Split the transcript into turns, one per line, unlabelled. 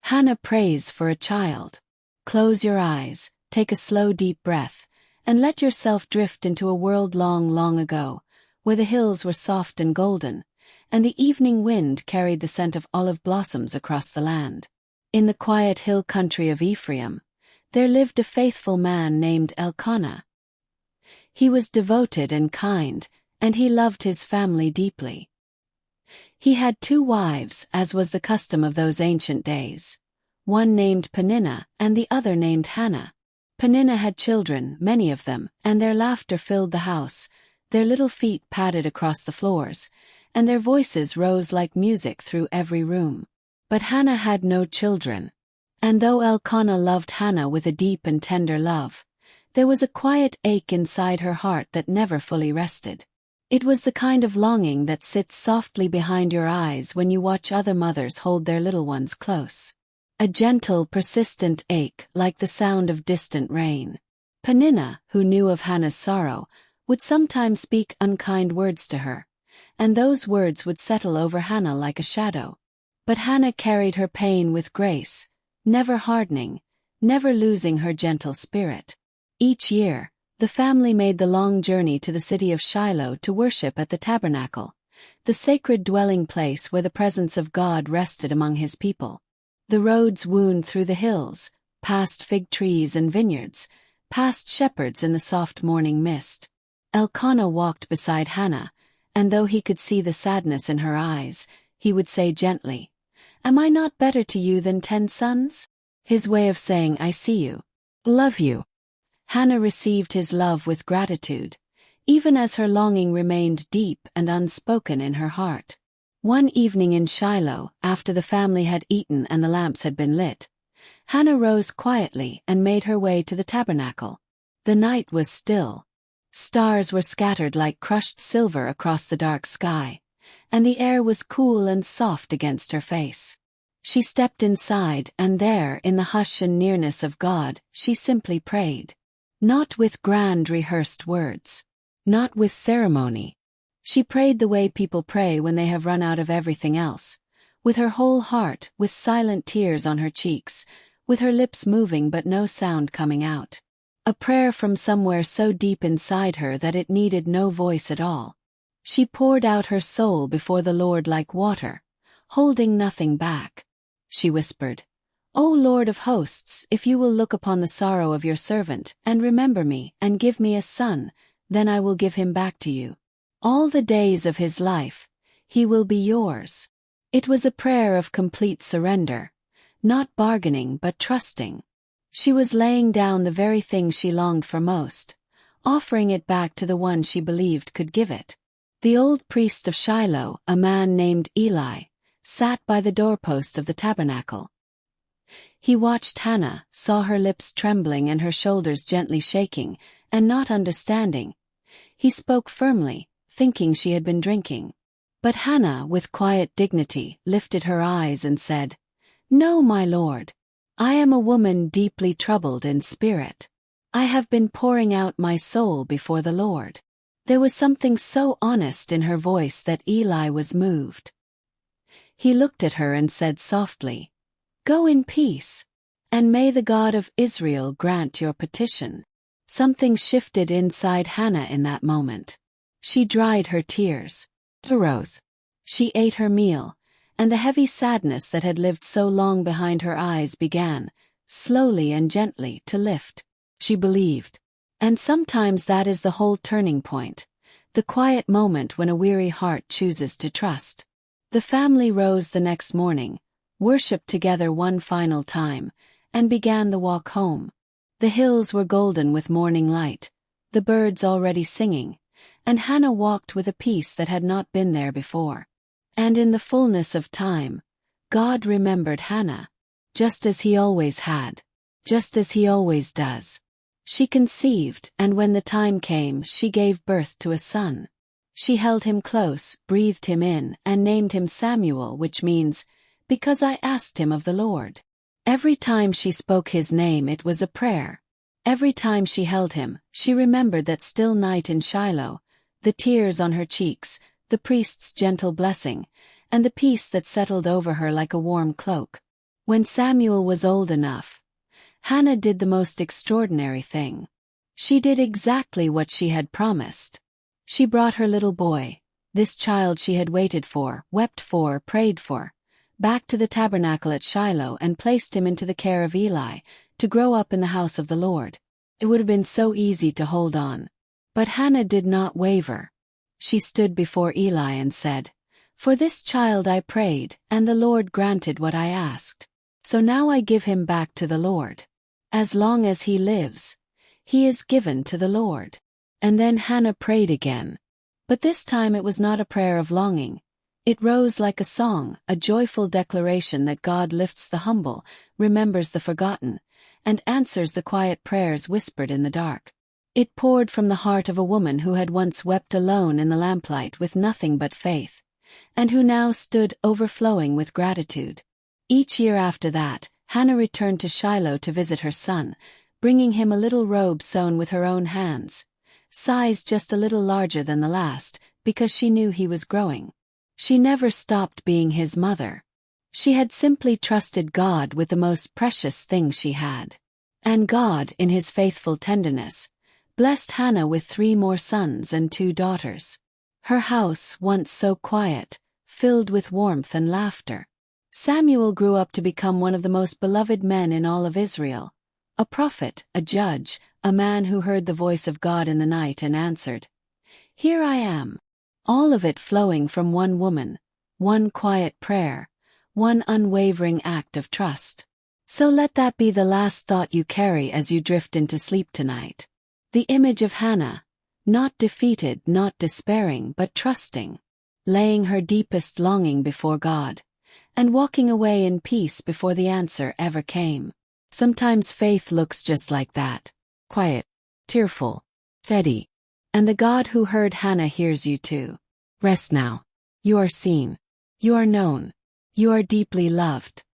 Hannah prays for a child. Close your eyes, take a slow deep breath, and let yourself drift into a world long, long ago, where the hills were soft and golden, and the evening wind carried the scent of olive blossoms across the land. In the quiet hill country of Ephraim, there lived a faithful man named Elkanah. He was devoted and kind, and he loved his family deeply. He had 2 wives, as was the custom of those ancient days. One named Peninnah and the other named Hannah. Peninnah had children, many of them, and their laughter filled the house, their little feet padded across the floors, and their voices rose like music through every room. But Hannah had no children. And though Elkanah loved Hannah with a deep and tender love, there was a quiet ache inside her heart that never fully rested. It was the kind of longing that sits softly behind your eyes when you watch other mothers hold their little ones close. A gentle, persistent ache like the sound of distant rain. Peninnah, who knew of Hannah's sorrow, would sometimes speak unkind words to her, and those words would settle over Hannah like a shadow. But Hannah carried her pain with grace, never hardening, never losing her gentle spirit. Each year, the family made the long journey to the city of Shiloh to worship at the tabernacle, the sacred dwelling place where the presence of God rested among his people. The roads wound through the hills, past fig trees and vineyards, past shepherds in the soft morning mist. Elkanah walked beside Hannah, and though he could see the sadness in her eyes, he would say gently, "Am I not better to you than 10 sons?" His way of saying, "I see you, love you." Hannah received his love with gratitude, even as her longing remained deep and unspoken in her heart. One evening in Shiloh, after the family had eaten and the lamps had been lit, Hannah rose quietly and made her way to the tabernacle. The night was still. Stars were scattered like crushed silver across the dark sky, and the air was cool and soft against her face. She stepped inside, and there, in the hush and nearness of God, she simply prayed. Not with grand rehearsed words. Not with ceremony. She prayed the way people pray when they have run out of everything else, with her whole heart, with silent tears on her cheeks, with her lips moving but no sound coming out. A prayer from somewhere so deep inside her that it needed no voice at all. She poured out her soul before the Lord like water, holding nothing back. She whispered, "O Lord of hosts, if you will look upon the sorrow of your servant, and remember me, and give me a son, then I will give him back to you. All the days of his life, he will be yours." It was a prayer of complete surrender, not bargaining but trusting. She was laying down the very thing she longed for most, offering it back to the one she believed could give it. The old priest of Shiloh, a man named Eli, sat by the doorpost of the tabernacle. He watched Hannah, saw her lips trembling and her shoulders gently shaking, and not understanding. He spoke firmly, thinking she had been drinking. But Hannah, with quiet dignity, lifted her eyes and said, "No, my lord. I am a woman deeply troubled in spirit. I have been pouring out my soul before the Lord." There was something so honest in her voice that Eli was moved. He looked at her and said softly, "Go in peace, and may the God of Israel grant your petition." Something shifted inside Hannah in that moment. She dried her tears, arose. She ate her meal, and the heavy sadness that had lived so long behind her eyes began, slowly and gently, to lift. She believed. And sometimes that is the whole turning point, the quiet moment when a weary heart chooses to trust. The family rose the next morning, worshipped together one final time, and began the walk home. The hills were golden with morning light, the birds already singing, and Hannah walked with a peace that had not been there before. And in the fullness of time, God remembered Hannah, just as he always had, just as he always does. She conceived, and when the time came, she gave birth to a son. She held him close, breathed him in, and named him Samuel, which means, "Because I asked him of the Lord." Every time she spoke his name it was a prayer. Every time she held him, she remembered that still night in Shiloh, the tears on her cheeks, the priest's gentle blessing, and the peace that settled over her like a warm cloak. When Samuel was old enough, Hannah did the most extraordinary thing. She did exactly what she had promised. She brought her little boy, this child she had waited for, wept for, prayed for, back to the tabernacle at Shiloh and placed him into the care of Eli, to grow up in the house of the Lord. It would have been so easy to hold on. But Hannah did not waver. She stood before Eli and said, "For this child I prayed, and the Lord granted what I asked. So now I give him back to the Lord. As long as he lives, he is given to the Lord." And then Hannah prayed again. But this time it was not a prayer of longing. It rose like a song, a joyful declaration that God lifts the humble, remembers the forgotten, and answers the quiet prayers whispered in the dark. It poured from the heart of a woman who had once wept alone in the lamplight with nothing but faith, and who now stood overflowing with gratitude. Each year after that, Hannah returned to Shiloh to visit her son, bringing him a little robe sewn with her own hands, size just a little larger than the last, because she knew he was growing. She never stopped being his mother. She had simply trusted God with the most precious thing she had. And God, in his faithful tenderness, blessed Hannah with 3 more sons and 2 daughters. Her house, once so quiet, filled with warmth and laughter. Samuel grew up to become one of the most beloved men in all of Israel. A prophet, a judge, a man who heard the voice of God in the night and answered, "Here I am." All of it flowing from one woman, one quiet prayer, one unwavering act of trust. So let that be the last thought you carry as you drift into sleep tonight. The image of Hannah, not defeated, not despairing, but trusting, laying her deepest longing before God, and walking away in peace before the answer ever came. Sometimes faith looks just like that. Quiet, tearful, steady. And the God who heard Hannah hears you too. Rest now. You are seen. You are known. You are deeply loved.